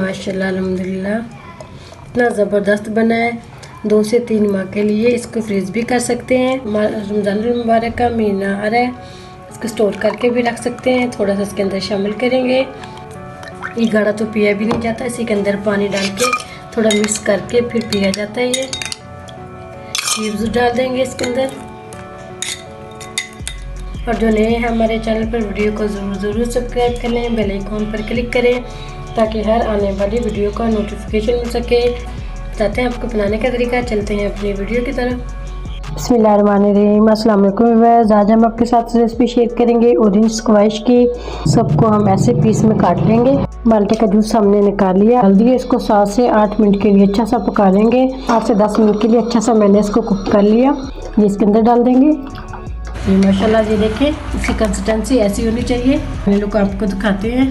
माशाल्लाह अल्हम्दुलिल्लाह इतना ज़बरदस्त बना है। 2 से 3 माह के लिए इसको फ्रीज़ भी कर सकते हैं। रमज़ान मुबारक का महीना आ रहा है, इसको स्टोर करके भी रख सकते हैं। थोड़ा सा इसके अंदर शामिल करेंगे। ये गाढ़ा तो पिया भी नहीं जाता, इसी के अंदर पानी डाल के थोड़ा मिक्स करके फिर पिया जाता है। ये क्यूब्स डाल देंगे इसके अंदर। और जो नए हैं हमारे चैनल पर, वीडियो को ज़रूर सब्सक्राइब कर लें, बेल आइकॉन पर क्लिक करें ताकि हर आने वाली वीडियो का नोटिफिकेशन मिल सके। चाहते हैं आपको बनाने का तरीका, चलते हैं अपनी वीडियो की तरफ। बिस्मिल्लाहिर्रहमानिर्रहीम, अस्सलाम वालेकुम व्यूअर्स। आज हम आपके साथ रेसिपी शेयर करेंगे ऑरेंज स्क्वैश की। सबको हम ऐसे पीस में काट लेंगे। माल्टे का जूस हमने निकाल लिया, डाल दिए। इसको 7 से 8 मिनट के लिए अच्छा सा पका लेंगे। 8 से 10 मिनट के लिए अच्छा सा मैंने इसको कुक कर लिया। ये इसके अंदर डाल देंगे। ये माशाल्लाह ये देखें, इसकी कंसिस्टेंसी ऐसी होनी चाहिए। हम लोग आपको दिखाते हैं।